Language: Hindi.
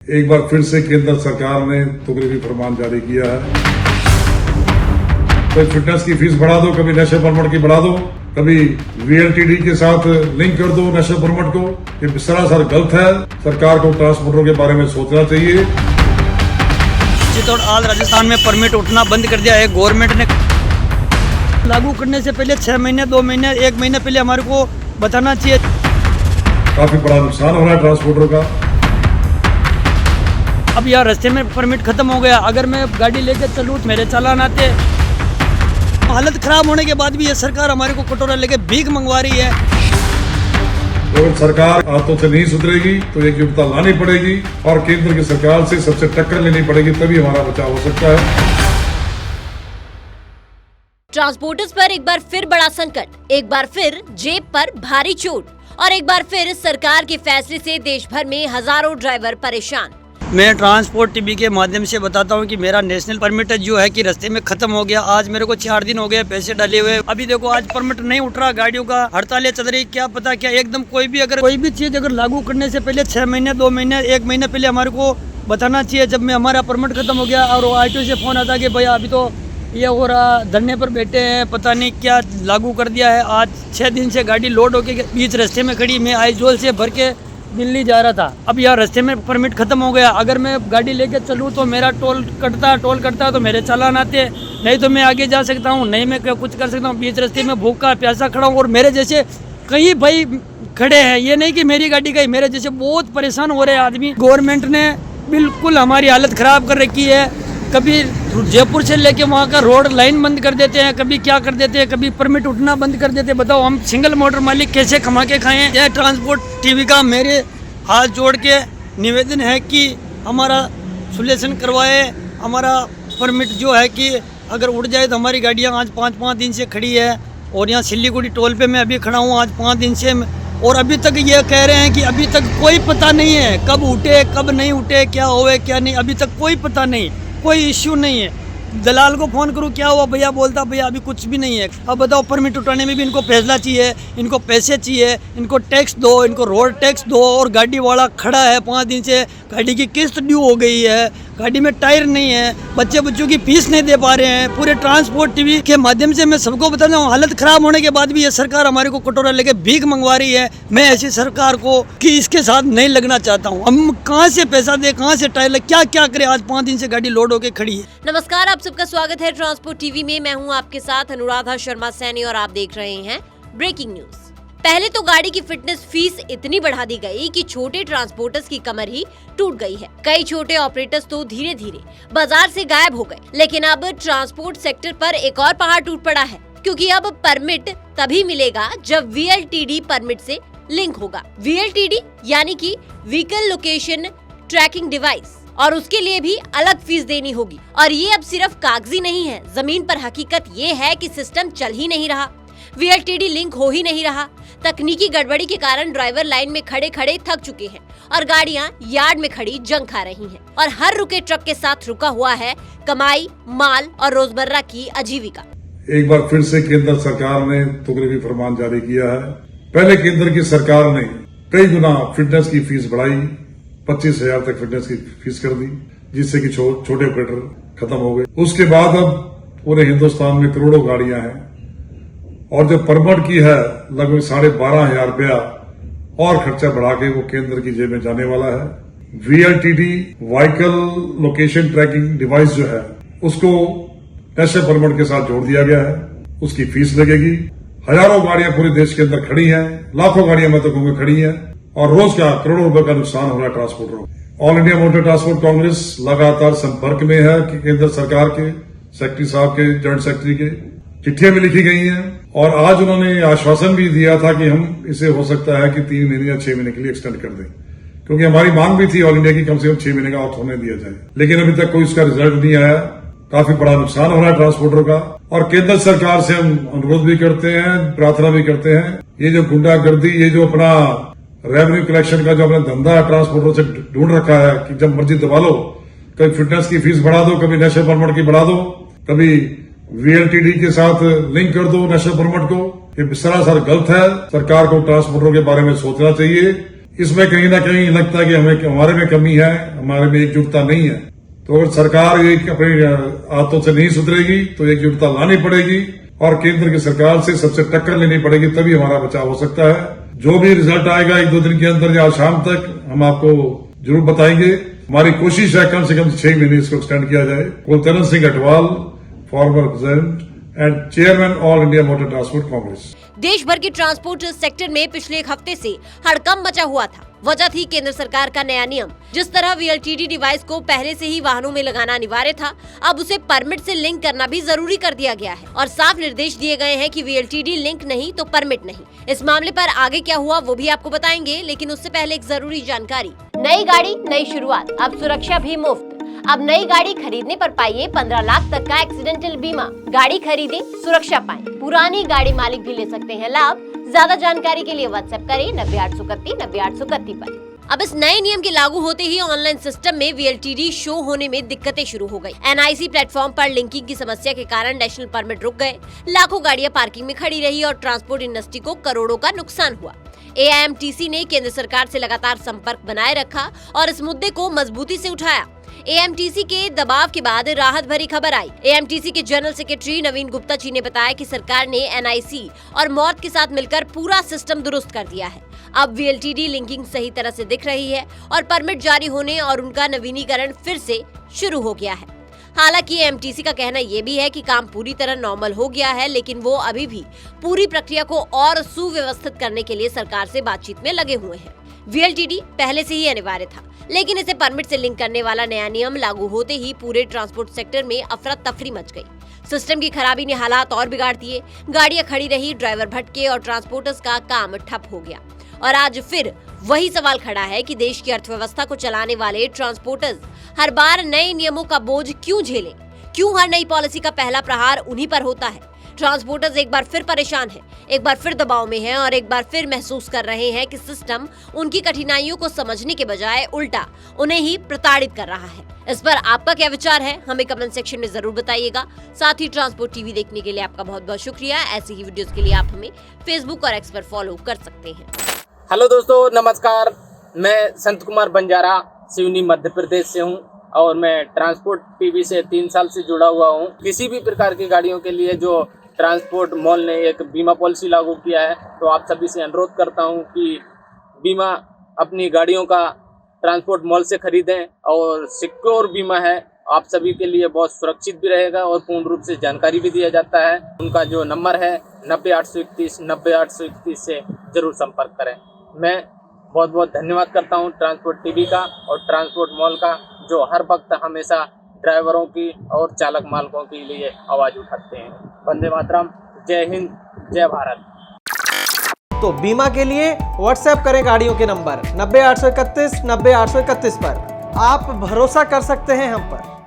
एक बार फिर से केंद्र सरकार ने तुगलकी फरमान जारी किया है। तो फिटनेस की फीस बढ़ा दो, कभी नशे परमिट की बढ़ा दो, कभी वीएलटीडी के साथ लिंक कर दो नशे परमिट को। ये सरासर गलत है। सरकार को ट्रांसपोर्टरों के बारे में सोचना चाहिए। चित्तौड़ आल राजस्थान में परमिट उठना बंद कर दिया है गवर्नमेंट ने। लागू करने से पहले 6 महीने, 2 महीने, 1 महीने पहले हमारे को बताना चाहिए। काफी बड़ा नुकसान हो रहा है ट्रांसपोर्टरों का। अब यार रास्ते में परमिट खत्म हो गया, अगर मैं गाड़ी लेके चलूँ तो मेरे चालान आते। हालत खराब होने के बाद भी ये सरकार हमारे को कटोरा लेके भीख मंगवा रही है। अगर सरकार हाथों से नहीं सुधरेगी तो एकजुटता लानी पड़ेगी और केंद्र की सरकार से सबसे टक्कर लेनी पड़ेगी, तभी हमारा बचाव हो सकता है। ट्रांसपोर्टर्स पर एक बार फिर बड़ा संकट, एक बार फिर जेब पर भारी चोट और एक बार फिर सरकार के फैसले से देश भर में हजारों ड्राइवर परेशान। मैं ट्रांसपोर्ट टीवी के माध्यम से बताता हूं कि मेरा नेशनल परमिट जो है कि रास्ते में खत्म हो गया। आज मेरे को 4 दिन हो गए पैसे डाले हुए। अभी देखो आज परमिट नहीं उठ रहा, गाड़ियों का हड़तालें चल रही। क्या पता क्या एकदम कोई भी चीज अगर लागू करने से पहले 6 महीने, 2 महीने, 1 महीने पहले हमारे को बताना चाहिए। जब में हमारा परमिट खत्म हो गया और आरटीओ से फोन आता कि भैया अभी तो ये हो रहा, धरने पर बैठे हैं, पता नहीं क्या लागू कर दिया है। आज 6 दिन से गाड़ी लोड होके बीच रास्ते में खड़ी। मैं आइजोल से भर के दिल्ली जा रहा था। अब यार रास्ते में परमिट खत्म हो गया, अगर मैं गाड़ी लेके चलूँ तो मेरा टोल कटता तो मेरे चालान आते। नहीं तो मैं आगे जा सकता हूँ, नहीं मैं कुछ कर सकता हूँ। बीच रास्ते में भूखा प्यासा खड़ा हूँ और मेरे जैसे कई भाई खड़े हैं। ये नहीं कि मेरी गाड़ी का ही, मेरे जैसे बहुत परेशान हो रहे हैं आदमी। गवर्नमेंट ने बिल्कुल हमारी हालत खराब कर रखी है। कभी जयपुर से लेके वहाँ का रोड लाइन बंद कर देते हैं, कभी क्या कर देते हैं, कभी परमिट उठना बंद कर देते हैं। बताओ हम सिंगल मोटर मालिक कैसे कमा के खाएं। यह ट्रांसपोर्ट टीवी का मेरे हाथ जोड़ के निवेदन है कि हमारा सोल्यूशन करवाए। हमारा परमिट जो है कि अगर उड़ जाए तो हमारी गाड़ियाँ आज 5-5 दिन से खड़ी है और यहाँ सिल्लीगुड़ी टोल पे मैं अभी खड़ा हूँ आज 5 दिन से। और अभी तक ये कह रहे हैं कि अभी तक कोई पता नहीं है कब उठे कब नहीं उठे, क्या होए क्या नहीं, अभी तक कोई पता नहीं, कोई इश्यू नहीं है। दलाल को फोन करूँ क्या हुआ, भैया बोलता भैया अभी कुछ भी नहीं है। अब बताओ परमिट उठाने में भी इनको फैसला चाहिए, इनको पैसे चाहिए, इनको टैक्स दो, इनको रोड टैक्स दो। और गाड़ी वाला खड़ा है 5 दिन से, गाड़ी की किस्त ड्यू हो गई है, गाड़ी में टायर नहीं है, बच्चों की फीस नहीं दे पा रहे हैं। पूरे ट्रांसपोर्ट टीवी के माध्यम से मैं सबको बता रहा हूँ, हालत खराब होने के बाद भी ये सरकार हमारे को कटोरा लेके भीख मंगवा रही है। मैं ऐसी सरकार को कि इसके साथ नहीं लगना चाहता हूँ। हम कहाँ से पैसा दे, कहाँ से टायर लगे, क्या करे। आज 5 दिन से गाड़ी लोड होके खड़ी है। नमस्कार, आप सबका स्वागत है ट्रांसपोर्ट टीवी में। मैं हूं आपके साथ अनुराधा शर्मा सैनी और आप देख रहे हैं ब्रेकिंग न्यूज। पहले तो गाड़ी की फिटनेस फीस इतनी बढ़ा दी गई कि छोटे ट्रांसपोर्टर्स की कमर ही टूट गई है। कई छोटे ऑपरेटर्स तो धीरे धीरे बाजार से गायब हो गए। लेकिन अब ट्रांसपोर्ट सेक्टर पर एक और पहाड़ टूट पड़ा है, क्योंकि अब परमिट तभी मिलेगा जब वीएलटीडी परमिट से लिंक होगा। वीएलटीडी यानी कि व्हीकल लोकेशन ट्रैकिंग डिवाइस, और उसके लिए भी अलग फीस देनी होगी। और ये अब सिर्फ कागजी नहीं है, जमीन पर हकीकत ये है कि सिस्टम चल ही नहीं रहा, वीएलटीडी लिंक हो ही नहीं रहा। तकनीकी गड़बड़ी के कारण ड्राइवर लाइन में खड़े खड़े थक चुके हैं और गाड़ियां यार्ड में खड़ी जंग खा रही हैं। और हर रुके ट्रक के साथ रुका हुआ है कमाई, माल और रोजमर्रा की आजीविका। एक बार फिर से केंद्र सरकार ने तुगलकी फरमान जारी किया है। पहले केंद्र की सरकार ने कई गुना फिटनेस की फीस बढ़ाई, 25,000 तक फिटनेस की फीस कर दी, जिससे कि छोटे ऑपरेटर खत्म हो गए। उसके बाद अब पूरे हिंदुस्तान में करोड़ों गाड़ियां हैं और जो परमिट की है लगभग 12,500 रुपया और खर्चा बढ़ा के वो केंद्र की जेब में जाने वाला है। VLTD vehicle location tracking device जो है उसको नशे परमिट के साथ जोड़ दिया गया है। उसकी फीस लगेगी। हजारों गाड़ियां पूरे देश के अंदर खड़ी हैं, लाखों गाड़ियां मैं तो कहूंगा खड़ी हैं और रोज का करोड़ों रुपए का नुकसान हो रहा है ट्रांसपोर्टरों को। All India Motor Transport Congress लगातार संपर्क में है कि केंद्र सरकार के सेक्रेटरी साहब के, जॉइंट सेक्रेटरी के चिट्ठियां भी लिखी गई हैं और आज उन्होंने आश्वासन भी दिया था कि हम इसे हो सकता है कि 3 महीने या 6 महीने के लिए एक्सटेंड कर दें, क्योंकि हमारी मांग भी थी ऑल इंडिया की कम से कम 6 महीने का ऑफ होने दिया जाए। लेकिन अभी तक कोई इसका रिजल्ट नहीं आया। काफी बड़ा नुकसान हो रहा है ट्रांसपोर्टरों का और केंद्र सरकार से हम अनुरोध भी करते हैं, प्रार्थना भी करते हैं। ये जो गुंडागर्दी, ये जो अपना रेवेन्यू कलेक्शन का जो अपना धंधा ट्रांसपोर्टरों से ढूंढ रखा है कि जब मर्जी दबा लो, कभी फिटनेस की फीस बढ़ा दो, कभी नशे परमिट की बढ़ा दो, कभी वीएलटीडी के साथ लिंक कर दो नशे परमिट को। ये सरासर गलत है। सरकार को ट्रांसपोर्टरों के बारे में सोचना चाहिए। इसमें कहीं ना कहीं लगता है कि हमारे में कमी है, हमारे में एकजुटता नहीं है। तो अगर सरकार एक अपनी आदतों से नहीं सुधरेगी तो एकजुटता लानी पड़ेगी और केंद्र की सरकार से सबसे टक्कर लेनी पड़ेगी, तभी हमारा बचाव हो सकता है। जो भी रिजल्ट आएगा 1-2 दिन के अंदर या शाम तक हम आपको जरूर बताएंगे। हमारी कोशिश है कम से कम 6 महीने इसको एक्सटेंड किया जाए। Kultaran Singh Atwal, former president and chairman All India Motor Transport Congress. देश भर के ट्रांसपोर्ट सेक्टर में पिछले एक हफ्ते से हड़कंप मचा हुआ था। वजह थी केंद्र सरकार का नया नियम। जिस तरह VLTD डिवाइस को पहले से ही वाहनों में लगाना अनिवार्य था, अब उसे परमिट से लिंक करना भी जरूरी कर दिया गया है और साफ निर्देश दिए गए हैं कि VLTD लिंक नहीं तो परमिट नहीं। इस मामले पर आगे क्या हुआ वो भी आपको बताएंगे, लेकिन उससे पहले एक जरूरी जानकारी। नई गाड़ी नई शुरुआत, अब सुरक्षा भी मुफ्त। अब नई गाड़ी खरीदने पर पाइए 15 लाख तक का एक्सीडेंटल बीमा। गाड़ी खरीदें, सुरक्षा पाएं। पुरानी गाड़ी मालिक भी ले सकते हैं लाभ। ज्यादा जानकारी के लिए व्हाट्सएप करें 9831 पर। अब इस नए नियम के लागू होते ही ऑनलाइन सिस्टम में VLTD शो होने में दिक्कतें शुरू हो गई। NIC प्लेटफॉर्म पर लिंकिंग की समस्या के कारण नेशनल परमिट रुक गए, लाखों गाड़ियां पार्किंग में खड़ी रही और ट्रांसपोर्ट इंडस्ट्री को करोड़ों का नुकसान हुआ। AIMTC ने केंद्र सरकार से लगातार संपर्क बनाए रखा और इस मुद्दे को मजबूती से उठाया। AIMTC के दबाव के बाद राहत भरी खबर आई। AIMTC के जनरल सेक्रेटरी नवीन गुप्ता जी ने बताया कि सरकार ने NIC और मॉर्थ के साथ मिलकर पूरा सिस्टम दुरुस्त कर दिया है। अब VLTD लिंकिंग सही तरह से दिख रही है और परमिट जारी होने और उनका नवीनीकरण फिर से शुरू हो गया है। हालांकि AIMTC का कहना यह भी है कि काम पूरी तरह नॉर्मल हो गया है, लेकिन वो अभी भी पूरी प्रक्रिया को और सुव्यवस्थित करने के लिए सरकार से बातचीत में लगे हुए हैं। VLTD पहले से ही अनिवार्य था, लेकिन इसे परमिट से लिंक करने वाला नया नियम लागू होते ही पूरे ट्रांसपोर्ट सेक्टर में अफरा तफरी मच गई। सिस्टम की खराबी ने हालात और बिगाड़ दिए। गाड़ियां खड़ी रही, ड्राइवर भटके और ट्रांसपोर्टर्स का काम ठप हो गया। और आज फिर वही सवाल खड़ा है कि देश की अर्थव्यवस्था को चलाने वाले ट्रांसपोर्टर्स हर बार नए नियमों का बोझ क्यों झेलें? क्यों हर नई पॉलिसी का पहला प्रहार उन्हीं पर होता है? ट्रांसपोर्टर्स एक बार फिर परेशान हैं, एक बार फिर दबाव में हैं और एक बार फिर महसूस कर रहे हैं कि सिस्टम उनकी कठिनाइयों को समझने के बजाय उल्टा उन्हें ही प्रताड़ित कर रहा है। इस पर आपका क्या विचार है, हमें कमेंट सेक्शन में जरूर बताइएगा। साथ ही ट्रांसपोर्ट टीवी देखने के लिए आपका बहुत बहुत शुक्रिया। ऐसी ही वीडियोस के लिए आप हमें फेसबुक और एक्स पर फॉलो कर सकते हैं। हेलो दोस्तों, नमस्कार। मैं संत कुमार बंजारा सिवनी मध्य प्रदेश से हूं और मैं ट्रांसपोर्ट टीवी से 3 साल से जुड़ा हुआ हूं। किसी भी प्रकार की गाड़ियों के लिए जो ट्रांसपोर्ट मॉल ने एक बीमा पॉलिसी लागू किया है, तो आप सभी से अनुरोध करता हूं कि बीमा अपनी गाड़ियों का ट्रांसपोर्ट मॉल से खरीदें और सिक्योर बीमा है, आप सभी के लिए बहुत सुरक्षित भी रहेगा और पूर्ण रूप से जानकारी भी दिया जाता है। उनका जो नंबर है 90-831 से जरूर संपर्क करें। मैं बहुत बहुत धन्यवाद करता हूं ट्रांसपोर्ट टीवी का और ट्रांसपोर्ट मॉल का, जो हर वक्त हमेशा ड्राइवरों की और चालक मालकों के लिए आवाज़ उठाते हैं। वंदे मातरम, जय हिंद, जय भारत। तो बीमा के लिए व्हाट्सएप करें गाड़ियों के नंबर 90-831 पर। आप भरोसा कर सकते हैं हम पर।